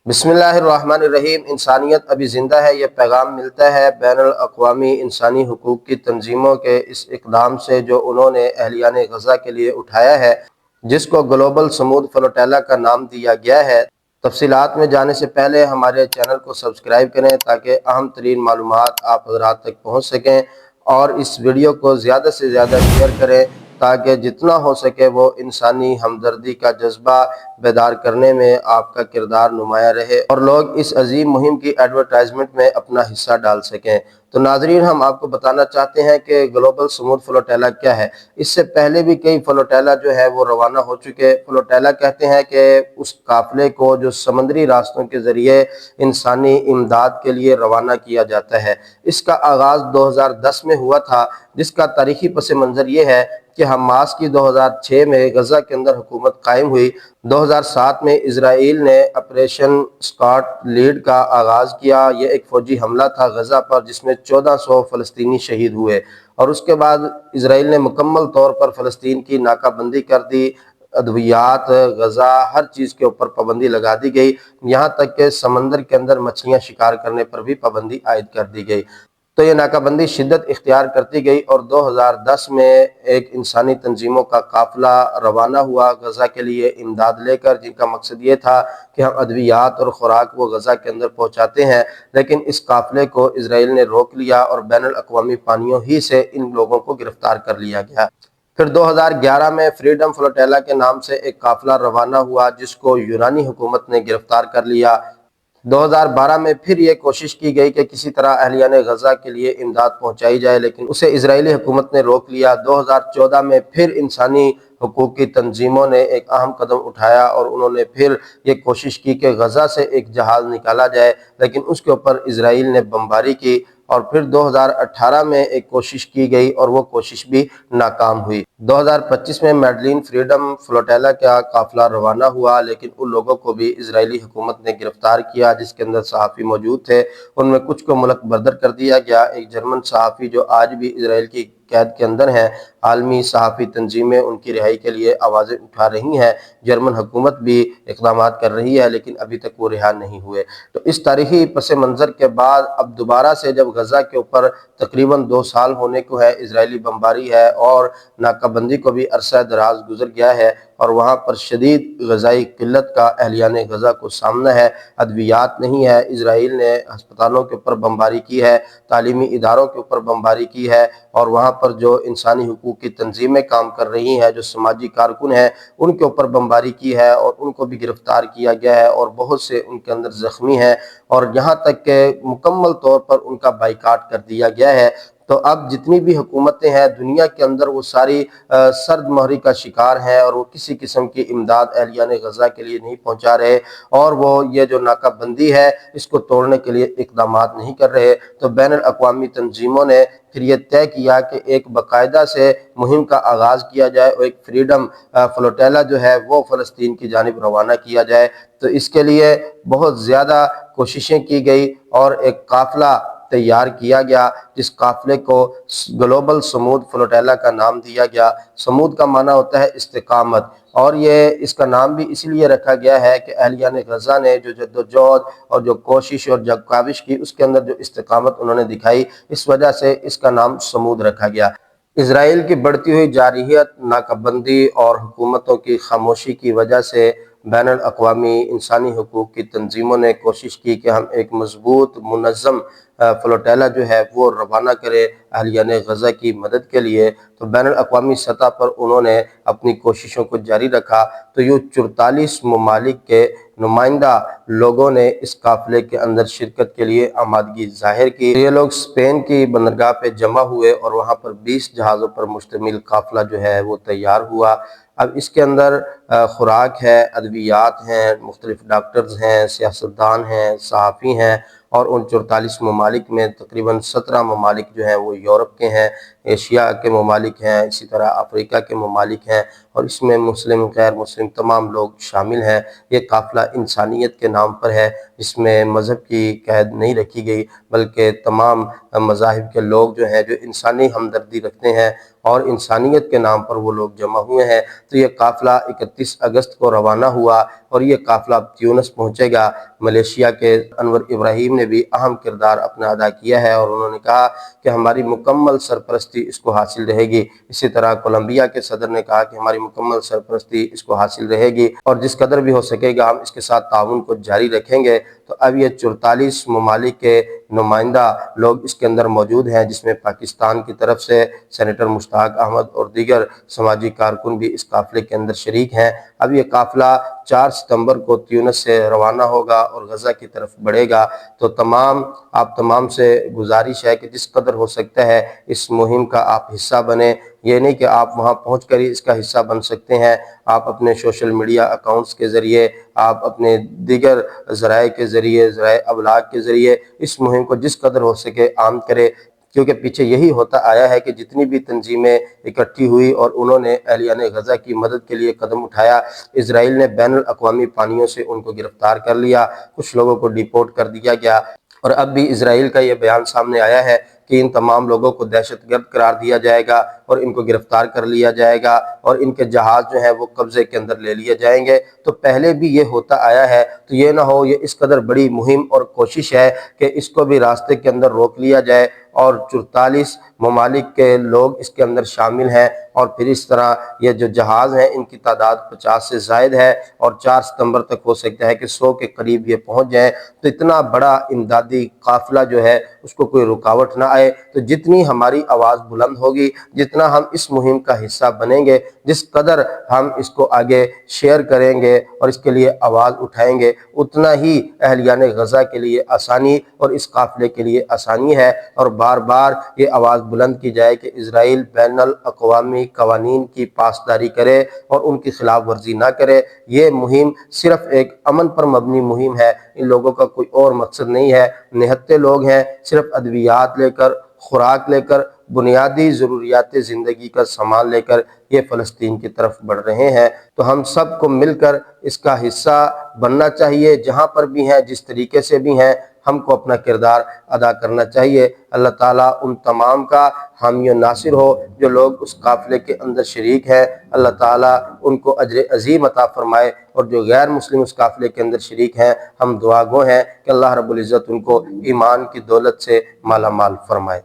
بسم اللہ الرحمن الرحیم۔ انسانیت ابھی زندہ ہے، یہ پیغام ملتا ہے بین الاقوامی انسانی حقوق کی تنظیموں کے اس اقدام سے جو انہوں نے اہلیان غزہ کے لیے اٹھایا ہے، جس کو گلوبل سمود فلوٹیلا کا نام دیا گیا ہے۔ تفصیلات میں جانے سے پہلے ہمارے چینل کو سبسکرائب کریں تاکہ اہم ترین معلومات آپ حضرات تک پہنچ سکیں، اور اس ویڈیو کو زیادہ سے زیادہ شیئر کریں تاکہ جتنا ہو سکے وہ انسانی ہمدردی کا جذبہ بیدار کرنے میں آپ کا کردار نمایاں رہے اور لوگ اس عظیم مہم کی ایڈورٹائزمنٹ میں اپنا حصہ ڈال سکیں۔ تو ناظرین، ہم آپ کو بتانا چاہتے ہیں کہ گلوبل سمود فلوٹیلا کیا ہے۔ اس سے پہلے بھی کئی فلوٹیلا جو ہے وہ روانہ ہو چکے۔ فلوٹیلا کہتے ہیں کہ اس قافلے کو جو سمندری راستوں کے ذریعے انسانی امداد کے لیے روانہ کیا جاتا ہے۔ اس کا آغاز 2010 میں ہوا تھا، جس کا تاریخی پس منظر یہ ہے کہ حماس کی 2006 میں غزہ کے اندر حکومت قائم ہوئی۔ 2007 میں اسرائیل نے آپریشن اسکاٹ لیڈ کا آغاز کیا۔ یہ ایک فوجی حملہ تھا غزہ پر جس میں 1400 فلسطینی شہید ہوئے، اور اس کے بعد اسرائیل نے مکمل طور پر فلسطین کی ناکہ بندی کر دی۔ ادویات، غذا، ہر چیز کے اوپر پابندی لگا دی گئی، یہاں تک کہ سمندر کے اندر مچھلیاں شکار کرنے پر بھی پابندی عائد کر دی گئی۔ تو یہ ناکہ بندی شدت اختیار کرتی گئی، اور 2010 میں ایک انسانی تنظیموں کا قافلہ روانہ ہوا غزہ کے لیے امداد لے کر، جن کا مقصد یہ تھا کہ ہم ادویات اور خوراک وہ غزہ کے اندر پہنچاتے ہیں۔ لیکن اس قافلے کو اسرائیل نے روک لیا اور بین الاقوامی پانیوں ہی سے ان لوگوں کو گرفتار کر لیا گیا۔ پھر 2011 میں فریڈم فلوٹیلا کے نام سے ایک قافلہ روانہ ہوا جس کو یونانی حکومت نے گرفتار کر لیا۔ 2012 میں پھر یہ کوشش کی گئی کہ کسی طرح اہلیان غزہ کے لیے امداد پہنچائی جائے، لیکن اسے اسرائیلی حکومت نے روک لیا۔ 2014 میں پھر انسانی حقوق کی تنظیموں نے ایک اہم قدم اٹھایا اور انہوں نے پھر یہ کوشش کی کہ غزہ سے ایک جہاز نکالا جائے، لیکن اس کے اوپر اسرائیل نے بمباری کی، اور پھر 2018 میں ایک کوشش کی گئی اور وہ کوشش بھی ناکام ہوئی۔ 2025 میں میڈلین فریڈم فلوٹیلا کا قافلہ روانہ ہوا، لیکن ان لوگوں کو بھی اسرائیلی حکومت نے گرفتار کیا جس کے اندر صحافی موجود تھے۔ ان میں کچھ کو ملک بردر کر دیا گیا۔ ایک جرمن صحافی جو آج بھی اسرائیل کی قید کے اندر ہیں، عالمی صحافی تنظیمیں ان کی رہائی کے لیے آوازیں اٹھا رہی ہیں، جرمن حکومت بھی اقدامات کر رہی ہے، لیکن ابھی تک وہ رہا نہیں ہوئے۔ تو اس تاریخی پس منظر کے بعد اب دوبارہ سے جب غزہ کے اوپر تقریباً 2 سال ہونے کو ہے، اسرائیلی بمباری ہے اور ناکہ بندی کو بھی عرصہ دراز گزر گیا ہے، اور وہاں پر شدید غذائی قلت کا اہلیان غزہ کو سامنا ہے، ادویات نہیں ہے۔ اسرائیل نے ہسپتالوں کے اوپر بمباری کی ہے، تعلیمی اداروں کے اوپر بمباری کی ہے، اور وہاں پر جو انسانی حقوق کی تنظیمیں کام کر رہی ہیں، جو سماجی کارکن ہیں، ان کے اوپر بمباری کی ہے اور ان کو بھی گرفتار کیا گیا ہے، اور بہت سے ان کے اندر زخمی ہیں، اور یہاں تک کہ مکمل طور پر ان کا بائیکاٹ کر دیا گیا ہے۔ تو اب جتنی بھی حکومتیں ہیں دنیا کے اندر، وہ ساری سرد مہری کا شکار ہیں، اور وہ کسی قسم کی امداد اہلیان غزہ کے لیے نہیں پہنچا رہے، اور وہ یہ جو ناکہ بندی ہے اس کو توڑنے کے لیے اقدامات نہیں کر رہے۔ تو بین الاقوامی تنظیموں نے پھر یہ طے کیا کہ ایک باقاعدہ سے مہم کا آغاز کیا جائے، اور ایک فریڈم فلوٹیلا جو ہے وہ فلسطین کی جانب روانہ کیا جائے۔ تو اس کے لیے بہت زیادہ کوششیں کی گئی اور ایک قافلہ تیار کیا گیا، جس قافلے کو گلوبل سمود فلوٹیلا کا نام دیا گیا۔ سمود کا معنی ہوتا ہے استقامت، اور یہ اس کا نام بھی اسی لیے رکھا گیا ہے کہ اہلیان غزہ نے جو جدوجہد اور جو کوشش اور جو کاوش کی، اس کے اندر جو استقامت انہوں نے دکھائی، اس وجہ سے اس کا نام سمود رکھا گیا۔ اسرائیل کی بڑھتی ہوئی جارحیت، ناکہ بندی اور حکومتوں کی خاموشی کی وجہ سے بین الاقوامی انسانی حقوق کی تنظیموں نے کوشش کی کہ ہم ایک مضبوط منظم فلوٹیلا جو ہے وہ روانہ کرے اہلیان غزہ کی مدد کے لیے۔ تو بین الاقوامی سطح پر انہوں نے اپنی کوششوں کو جاری رکھا۔ تو یہ 44 ممالک کے نمائندہ لوگوں نے اس قافلے کے اندر شرکت کے لیے آمادگی ظاہر کی۔ یہ لوگ اسپین کی بندرگاہ پہ جمع ہوئے، اور وہاں پر 20 جہازوں پر مشتمل قافلہ جو ہے وہ تیار ہوا۔ اب اس کے اندر خوراک ہے، ادویات ہیں، مختلف ڈاکٹرز ہیں، سیاستدان ہیں، صحافی ہیں، اور ان 44 ممالک میں تقریباً 17 ممالک جو ہیں وہ یورپ کے ہیں، ایشیا کے ممالک ہیں، اسی طرح افریقہ کے ممالک ہیں، اور اس میں مسلم غیر مسلم تمام لوگ شامل ہیں۔ یہ قافلہ انسانیت کے نام پر ہے، اس میں مذہب کی قید نہیں رکھی گئی، بلکہ تمام مذاہب کے لوگ جو ہیں جو انسانی ہمدردی رکھتے ہیں اور انسانیت کے نام پر وہ لوگ جمع ہوئے ہیں۔ تو یہ قافلہ 31 اگست کو روانہ ہوا اور یہ قافلہ تیونس پہنچے گا۔ ملیشیا کے انور ابراہیم نے بھی اہم کردار اپنا ادا کیا ہے اور انہوں نے کہا کہ ہماری مکمل سرپرستی اس کو حاصل رہے گی۔ اسی طرح کولمبیا کے صدر نے کہا کہ ہماری مکمل سرپرستی اس کو حاصل رہے گی اور جس قدر بھی ہو سکے گا ہم اس کے ساتھ تعاون کو جاری رکھیں گے۔ تو اب یہ 44 ممالک کے نمائندہ لوگ اس کے اندر موجود ہیں، جس میں پاکستان کی طرف سے سینیٹر مشتاق احمد اور دیگر سماجی کارکن بھی اس قافلے کے اندر شریک ہیں۔ اب یہ قافلہ 4 ستمبر کو تیونس سے روانہ ہوگا اور غزہ کی طرف بڑھے گا۔ تو آپ تمام سے گزارش ہے کہ جس قدر ہو سکتا ہے اس مہم کا آپ حصہ بنیں۔ یہ نہیں کہ آپ وہاں پہنچ کر ہی اس کا حصہ بن سکتے ہیں، آپ اپنے سوشل میڈیا اکاؤنٹس کے ذریعے، آپ اپنے دیگر ذرائع کے ذریعے، ذرائع ابلاغ کے ذریعے اس مہم کو جس قدر ہو سکے عام کرے، کیونکہ پیچھے یہی ہوتا آیا ہے کہ جتنی بھی تنظیمیں اکٹھی ہوئی اور انہوں نے اہلیان غزہ کی مدد کے لیے قدم اٹھایا، اسرائیل نے بین الاقوامی پانیوں سے ان کو گرفتار کر لیا، کچھ لوگوں کو ڈیپورٹ کر دیا گیا، اور اب بھی اسرائیل کا یہ بیان سامنے آیا ہے کہ ان تمام لوگوں کو دہشت گرد قرار دیا جائے گا اور ان کو گرفتار کر لیا جائے گا اور ان کے جہاز جو ہیں وہ قبضے کے اندر لے لیے جائیں گے۔ تو پہلے بھی یہ ہوتا آیا ہے، تو یہ نہ ہو یہ اس قدر بڑی مہم اور کوشش ہے کہ اس کو بھی راستے کے اندر روک لیا جائے اور 44 ممالک کے لوگ اس کے اندر شامل ہیں، اور پھر اس طرح یہ جو جہاز ہیں ان کی تعداد 50 سے زائد ہے اور 4 ستمبر تک ہو سکتا ہے کہ 100 کے قریب یہ پہنچ جائیں۔ تو اتنا بڑا امدادی قافلہ جو ہے اس کو کوئی رکاوٹ نہ آئے۔ تو جتنی ہماری آواز بلند ہوگی، جتنا ہم اس مہم کا حصہ بنیں گے، جس قدر ہم اس کو آگے شیئر کریں گے اور اس کے لیے آواز اٹھائیں گے، اتنا ہی اہلیان غزہ کے لیے آسانی اور اس قافلے کے لیے آسانی ہے۔ اور بار بار یہ آواز بلند کی جائے کہ اسرائیل بین الاقوامی قوانین کی پاسداری کرے اور ان کی خلاف ورزی نہ کرے۔ یہ مہم صرف ایک امن پر مبنی مہم ہے، ان لوگوں کا کوئی اور مقصد نہیں ہے۔ نہتے لوگ ہیں، صرف ادویات لے کر، خوراک لے کر، بنیادی ضروریات زندگی کا سامان لے کر یہ فلسطین کی طرف بڑھ رہے ہیں۔ تو ہم سب کو مل کر اس کا حصہ بننا چاہیے، جہاں پر بھی ہیں، جس طریقے سے بھی ہیں، ہم کو اپنا کردار ادا کرنا چاہیے۔ اللہ تعالیٰ ان تمام کا حامی و ناصر ہو جو لوگ اس قافلے کے اندر شریک ہیں۔ اللہ تعالیٰ ان کو اجر عظیم عطا فرمائے، اور جو غیر مسلم اس قافلے کے اندر شریک ہیں، ہم دعا گو ہیں کہ اللہ رب العزت ان کو ایمان کی دولت سے مالا مال فرمائے۔